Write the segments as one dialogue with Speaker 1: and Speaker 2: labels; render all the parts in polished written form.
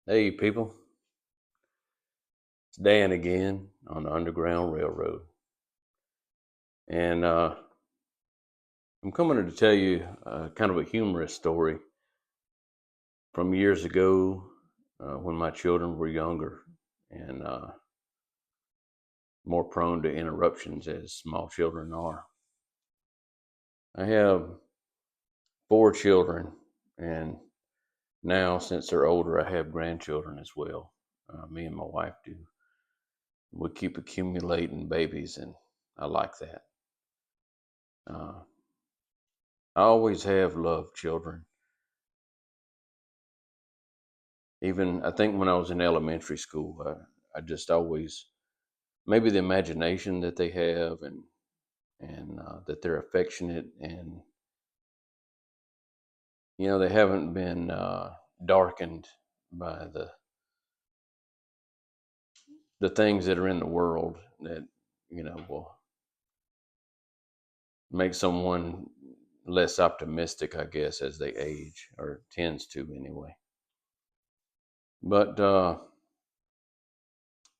Speaker 1: Hey people, it's Dan again on the Underground Railroad. And I'm coming to tell you kind of a humorous story from years ago when my children were younger and more prone to interruptions as small children are. I have four children, and now since they're older, I have grandchildren as well. Me and my wife do. We keep accumulating babies, and I like that. Uh, I always have loved children. Even I think when I was in elementary school, I just always maybe the imagination that they have and that they're affectionate and they haven't been darkened by the things that are in the world that will make someone less optimistic, I guess, as they age or tends to anyway. But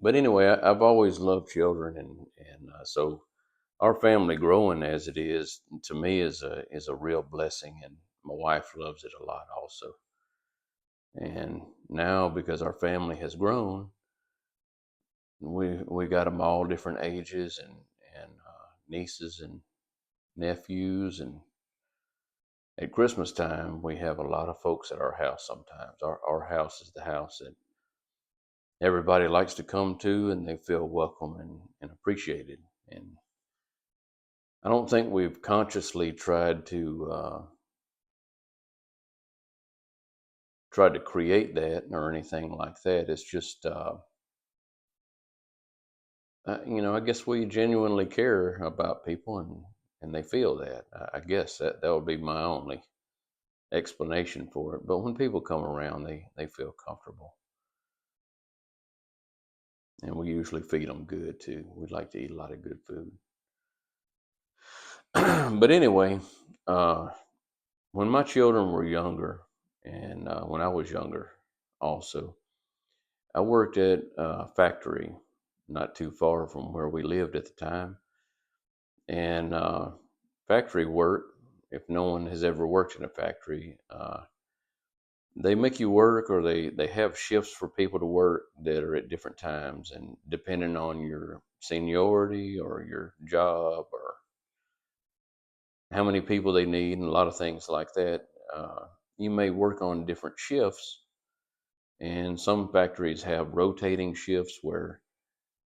Speaker 1: anyway, I've always loved children, and so our family growing as it is to me is a real blessing, and my wife loves it a lot also. And now because our family has grown, we got them all different ages and nieces and nephews, and at Christmas time we have a lot of folks at our house. Sometimes our house is the house that everybody likes to come to, and they feel welcome and appreciated. And I don't think we've consciously tried to create that or anything like that. It's just, I guess we genuinely care about people, and they feel that. I guess that would be my only explanation for it. But when people come around, they feel comfortable, and we usually feed them good too. We like to eat a lot of good food. But anyway, uh, when my children were younger, and when I was younger, also, I worked at a factory not too far from where we lived at the time. And factory work, if no one has ever worked in a factory, they make you work, or they have shifts for people to work that are at different times. And depending on your seniority or your job or how many people they need, and a lot of things like that, you may work on different shifts. And some factories have rotating shifts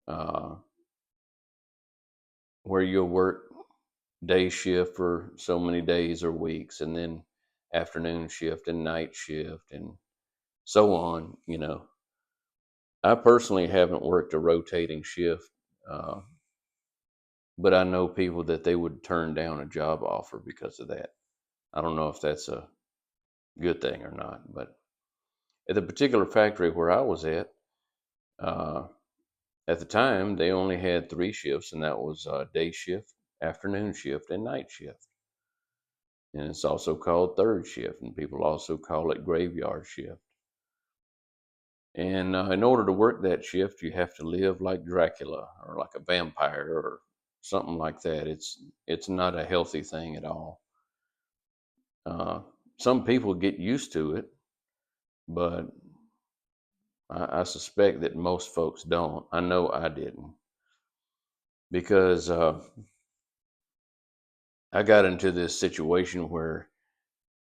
Speaker 1: uh, where you'll work day shift for so many days or weeks, and then afternoon shift and night shift and so on. I personally haven't worked a rotating shift, uh, but I know people that they would turn down a job offer because of that. I don't know if that's a good thing or not, but at the particular factory where I was uh, at the time, they only had three shifts, and that was day shift, afternoon shift, and night shift. And it's also called third shift, and people also call it graveyard shift. And in order to work that shift, you have to live like Dracula or like a vampire or something like that. It's not a healthy thing at all. Uh, some people get used to it, but I suspect that most folks don't. I know I didn't, because I got into this situation where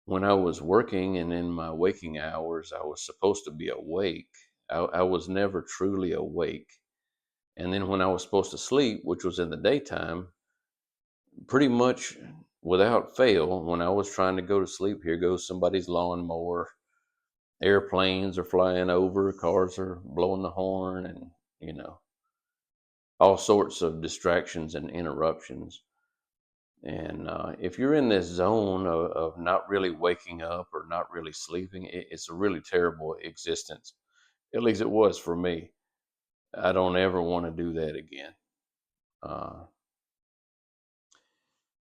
Speaker 1: when I was working and in my waking hours, I was supposed to be awake. I was never truly awake. And then when I was supposed to sleep, which was in the daytime, pretty much without fail, when I was trying to go to sleep, here goes somebody's lawnmower, airplanes are flying over, cars are blowing the horn, and, you know, all sorts of distractions and interruptions. And if you're in this zone of not really waking up or not really sleeping, it's a really terrible existence. At least it was for me. I don't ever want to do that again. Uh,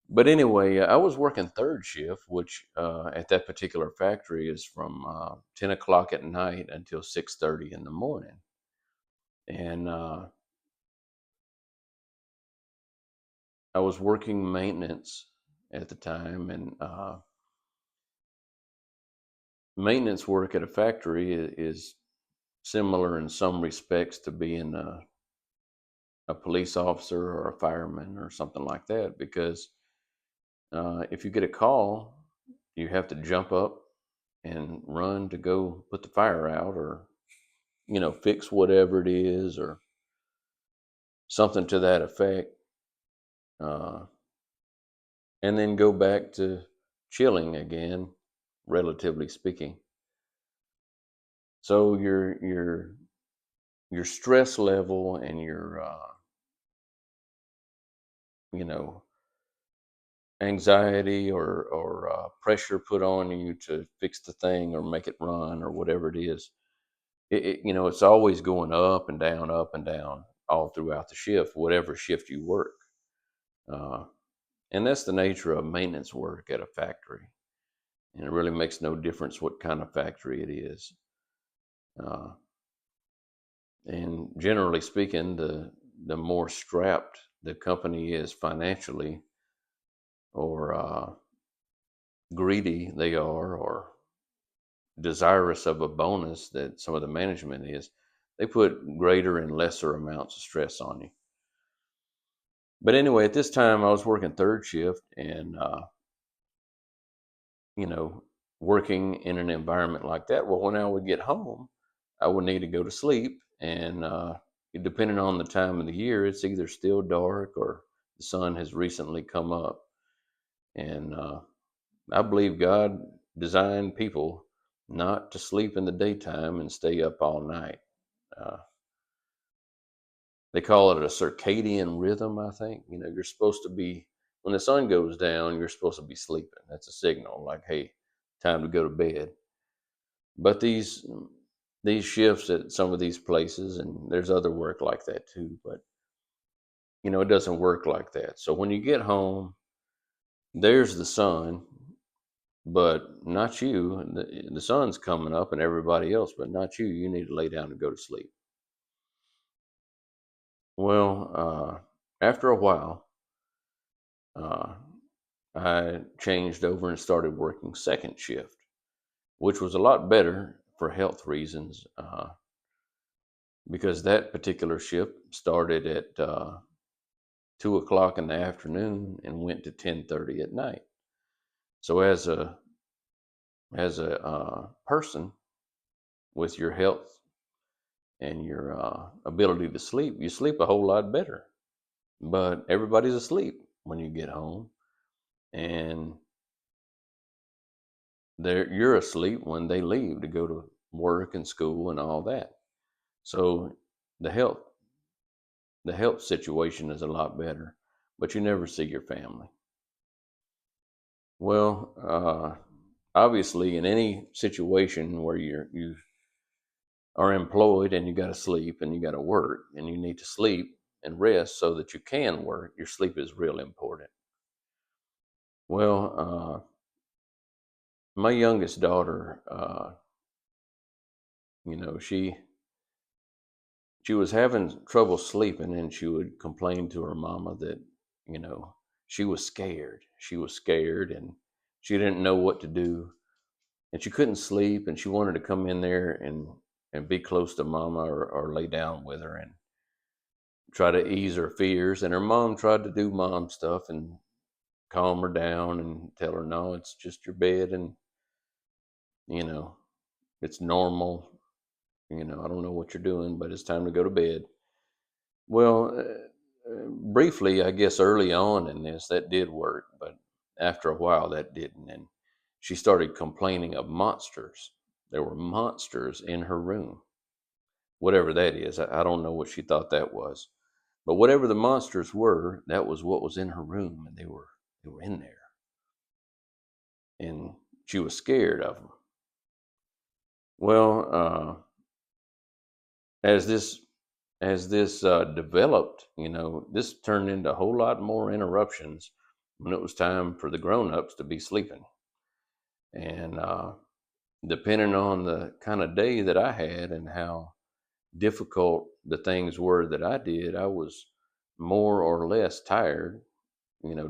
Speaker 1: But anyway, I was working third shift, which at that particular factory is from 10 o'clock at night until 6:30 in the morning. And I was working maintenance at the time, and maintenance work at a factory is similar in some respects to being a police officer or a fireman or something like that, because if you get a call, you have to jump up and run to go put the fire out, or fix whatever it is, or something to that effect, uh, and then go back to chilling again, relatively speaking. So your stress level and your you know anxiety or pressure put on you to fix the thing or make it run or whatever it is, it's always going up and down all throughout the shift, whatever shift you work. Uh, and that's the nature of maintenance work at a factory. And it really makes no difference what kind of factory it is. Uh, and generally speaking, the more strapped the company is financially, or greedy they are, or desirous of a bonus that some of the management is, they put greater and lesser amounts of stress on you. But anyway, at this time, I was working third shift, and you know, working in an environment like that. Well, when I would get home, I would need to go to sleep, and depending on the time of the year, it's either still dark or the sun has recently come up. And I believe God designed people not to sleep in the daytime and stay up all night. Uh, they call it a circadian rhythm, I think. You're supposed to be, when the sun goes down, you're supposed to be sleeping. That's a signal like, hey, time to go to bed. But these shifts at some of these places, and there's other work like that too, but it doesn't work like that. So when you get home, there's the sun, but not you. The sun's coming up and everybody else, but not you. You need to lay down and go to sleep. Well, after a while, uh, I changed over and started working second shift, which was a lot better for health reasons, because that particular shift started at 2 o'clock in the afternoon and went to 10:30 at night. So as a person, with your health and your ability to sleep, you sleep a whole lot better. But everybody's asleep when you get home, and you're asleep when they leave to go to work and school and all that. So the health the health situation is a lot better, but you never see your family. Well, obviously, in any situation where you are employed and you got to sleep and you got to work and you need to sleep and rest so that you can work, your sleep is real important. Well, my youngest daughter, she was having trouble sleeping, and she would complain to her mama that you know she was scared. She was scared, and she didn't know what to do, and she couldn't sleep, and she wanted to come in there and be close to mama, or lay down with her and try to ease her fears. And her mom tried to do mom stuff and calm her down and tell her, no, it's just your bed, and you know it's normal. I don't know what you're doing, but it's time to go to bed. Well, briefly, I guess early on in this that did work, but after a while that didn't. And she started complaining of monsters. There were monsters in her room, whatever that is. I don't know what she thought that was, but whatever the monsters were, that was what was in her room, and they were in there, and she was scared of them. Well, as this developed, this turned into a whole lot more interruptions when it was time for the grown-ups to be sleeping. And depending on the kind of day that I had and how difficult the things were that I did, I was more or less tired,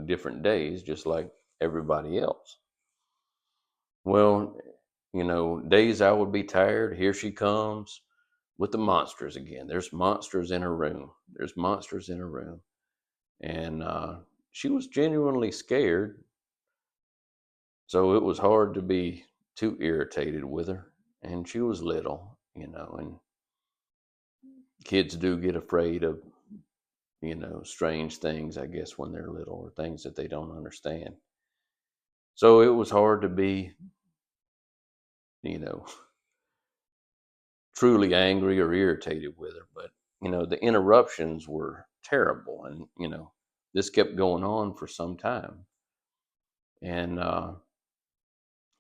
Speaker 1: different days, just like everybody else. Well, days I would be tired, here she comes with the monsters again. There's monsters in her room. There's monsters in her room. And she was genuinely scared. So it was hard to be too irritated with her. And she was little, and kids do get afraid of, strange things, I guess, when they're little, or things that they don't understand. So it was hard to be, you know, truly angry or irritated with her. But, the interruptions were terrible. And, this kept going on for some time. And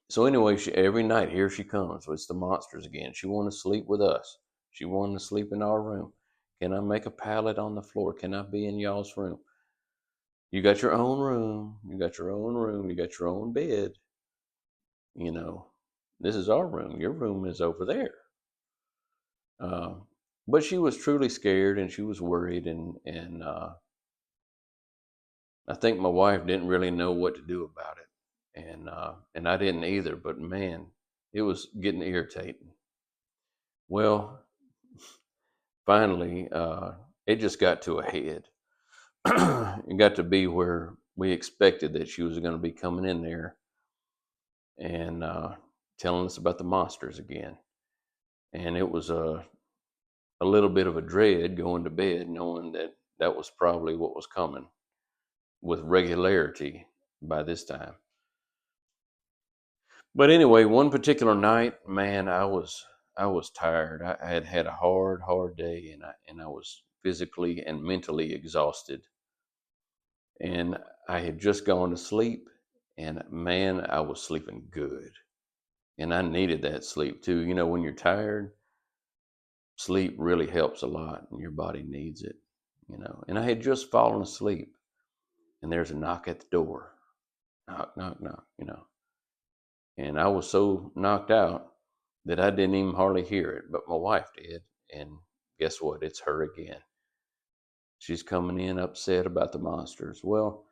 Speaker 1: so, anyway, every night, here she comes. It's the monsters again. She wanted to sleep with us. She wanted to sleep in our room. Can I make a pallet on the floor? Can I be in y'all's room? You got your own room. You got your own room. You got your own bed. You know, this is our room. Your room is over there. Uh, but she was truly scared and she was worried, and I think my wife didn't really know what to do about it, and I didn't either. But man, it was getting irritating. Well, finally, it just got to a head. It got to be where we expected that she was going to be coming in there and telling us about the monsters again. And it was a little bit of a dread going to bed, knowing that that was probably what was coming with regularity by this time. But anyway, one particular night, man, I was tired. I had had a hard day, and I was physically and mentally exhausted. And I had just gone to sleep, and man, I was sleeping good. And I needed that sleep too. When you're tired, sleep really helps a lot, and your body needs it. And I had just fallen asleep, and there's a knock at the door. Knock, knock, knock. And I was so knocked out that I didn't even hardly hear it, but my wife did. And guess what? It's her again. She's coming in upset about the monsters. Well,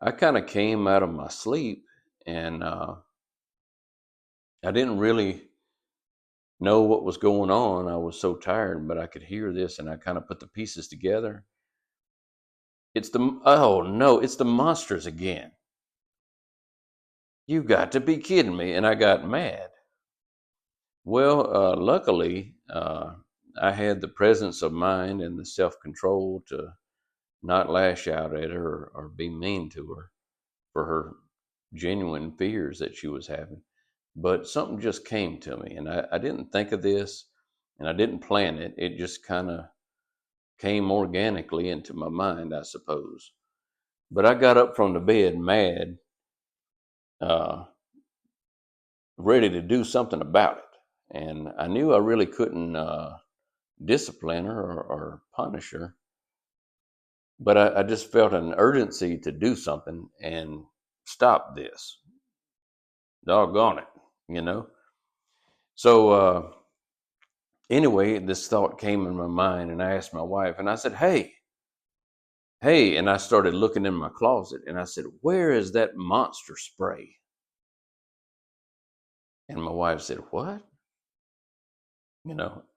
Speaker 1: I kind of came out of my sleep, and I didn't really know what was going on. I was so tired, but I could hear this, and I kind of put the pieces together. Oh no, it's the monsters again. You got to be kidding me. And I got mad. Well, luckily, I had the presence of mind and the self control to not lash out at her, or be mean to her for her genuine fears that she was having. But something just came to me, and I didn't think of this, and I didn't plan it. It just kind of came organically into my mind, I suppose. But I got up from the bed mad, uh, ready to do something about it. And I knew I really couldn't discipline her, or punish her, but I just felt an urgency to do something and stop this. Doggone it, you know? So, anyway, this thought came in my mind, and I asked my wife, and I said, hey, and I started looking in my closet, and I said, where is that monster spray? And my wife said, what?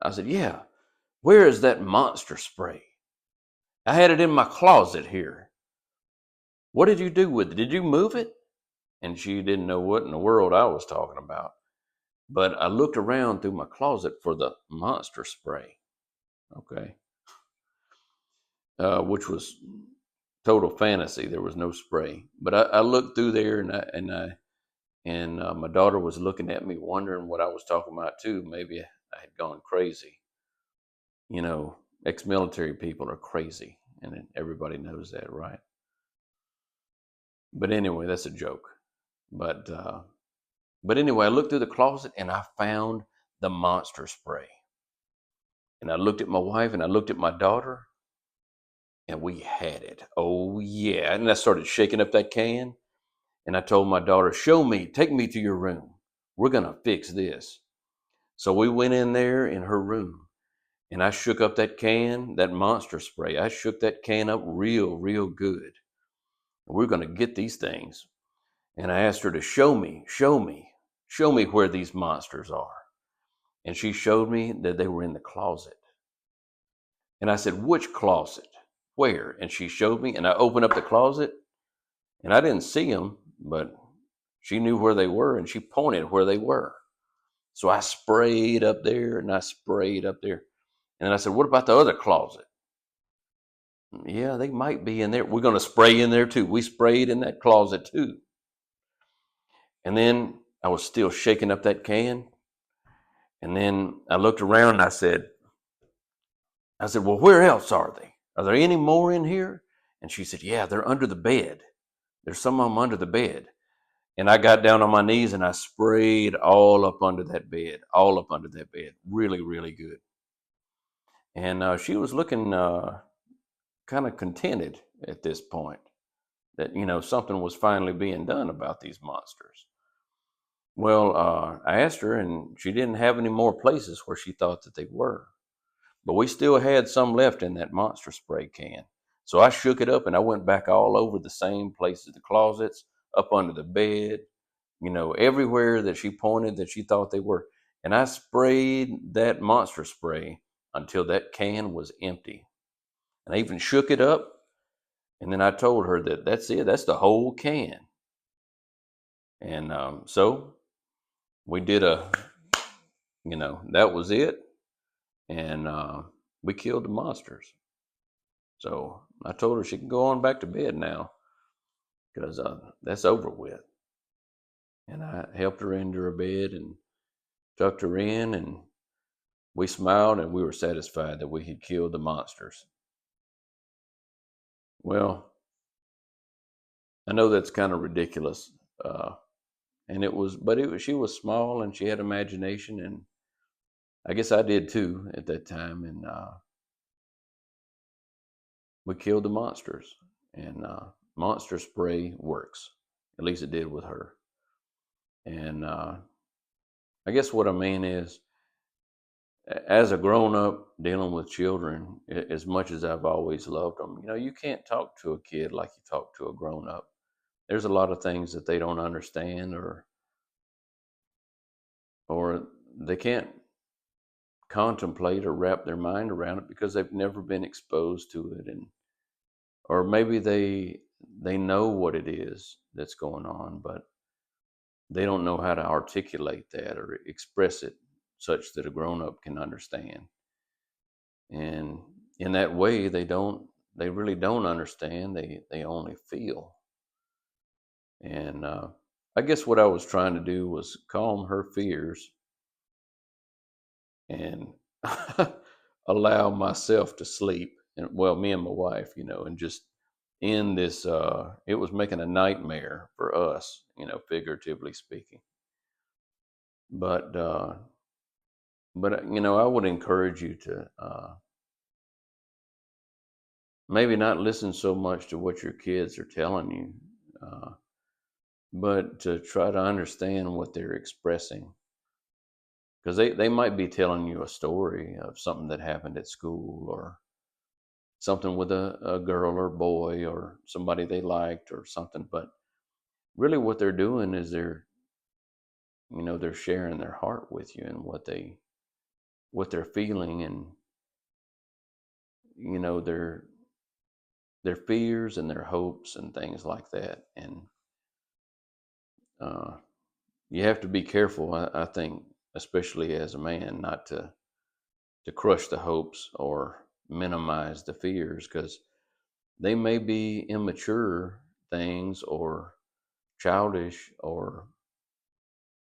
Speaker 1: I said, yeah, where is that monster spray? I had it in my closet here. What did you do with it? Did you move it? And she didn't know what in the world I was talking about. But I looked around through my closet for the monster spray, okay, which was total fantasy. There was no spray. But I looked through there, and my daughter was looking at me, wondering what I was talking about too. Maybe I had gone crazy. Ex-military people are crazy, and everybody knows that, right? But anyway, that's a joke. But anyway, I looked through the closet and I found the monster spray. And I looked at my wife and I looked at my daughter, and we had it. Oh yeah. And I started shaking up that can, and I told my daughter, "Show me, take me to your room. We're gonna fix this." So we went in there in her room, and I shook up that can, that monster spray. I shook that can up real good. We're gonna get these things. And I asked her to show me where these monsters are. And she showed me that they were in the closet. And I said, "Which closet? Where?" And she showed me, and I opened up the closet, and I didn't see them, but she knew where they were, and she pointed where they were. So I sprayed up there, and I sprayed up there. And then I said, "What about the other closet?" "Yeah, they might be in there. We're going to spray in there too." We sprayed in that closet too. And then I was still shaking up that can. And then I looked around and I said, "Well, where else are they? Are there any more in here?" And she said, "Yeah, they're under the bed. There's some of them under the bed." And I got down on my knees and I sprayed all up under that bed, all up under that bed, really good. And she was looking kind of contented at this point that, something was finally being done about these monsters. Well, I asked her, and she didn't have any more places where she thought that they were. But we still had some left in that monster spray can. So I shook it up and I went back all over the same places, the closets, up under the bed, everywhere that she pointed that she thought they were. And I sprayed that monster spray until that can was empty. And I even shook it up. And then I told her that that's it, that's the whole can. And so we did that was it. And we killed the monsters. So I told her she can go on back to bed now because that's over with. And I helped her into her bed and tucked her in, and we smiled and we were satisfied that we had killed the monsters. Well, I know that's kind of ridiculous, and she was small and she had imagination, and I guess I did too at that time, and we killed the monsters. And monster spray works, at least it did with her. And I guess what I mean is, as a grown up dealing with children, as much as I've always loved them, you can't talk to a kid like you talk to a grown up. There's a lot of things that they don't understand, or they can't contemplate or wrap their mind around it because they've never been exposed to it, and or maybe they know what it is that's going on, but they don't know how to articulate that or express it such that a grown up can understand. And in that way, they really don't understand. They only feel. And I guess what I was trying to do was calm her fears and allow myself to sleep. And well, me and my wife, and just in this, it was making a nightmare for us, figuratively speaking. But I would encourage you to maybe not listen so much to what your kids are telling you, but to try to understand what they're expressing. Because they might be telling you a story of something that happened at school, or something with a girl or boy or somebody they liked or something. But really what they're doing is they're sharing their heart with you and what they're feeling, and their fears and their hopes and things like that. And uh, you have to be careful, I think, especially as a man, not to crush the hopes or minimize the fears, because they may be immature things or childish or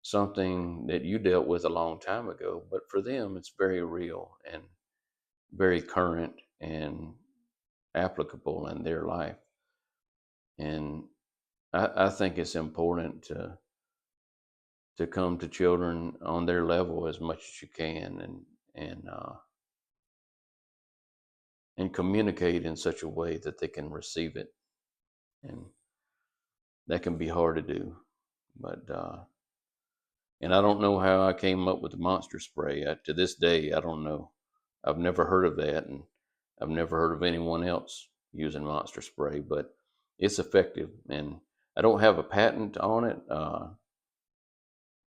Speaker 1: something that you dealt with a long time ago, but for them it's very real and very current and applicable in their life. And I think it's important to come to children on their level as much as you can, and and communicate in such a way that they can receive it. And that can be hard to do. But, and I don't know how I came up with the monster spray. To this day, I don't know. I've never heard of that, and I've never heard of anyone else using monster spray, but it's effective. And I don't have a patent on it. I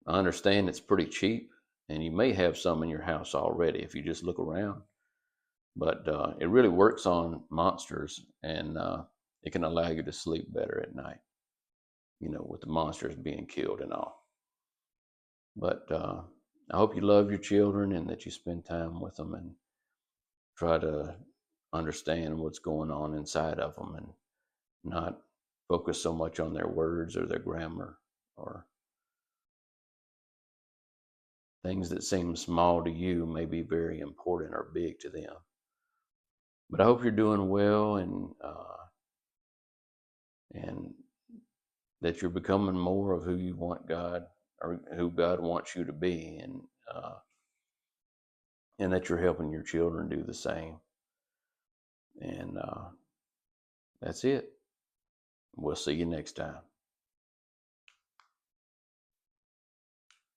Speaker 1: understand it's pretty cheap, and you may have some in your house already if you just look around. But it really works on monsters, and it can allow you to sleep better at night, with the monsters being killed and all. But I hope you love your children and that you spend time with them and try to understand what's going on inside of them and not focus so much on their words or their grammar or things that seem small to you may be very important or big to them. But I hope you're doing well, and that you're becoming more of who you want God, or who God wants you to be, and that you're helping your children do the same. And that's it. We'll see you next time.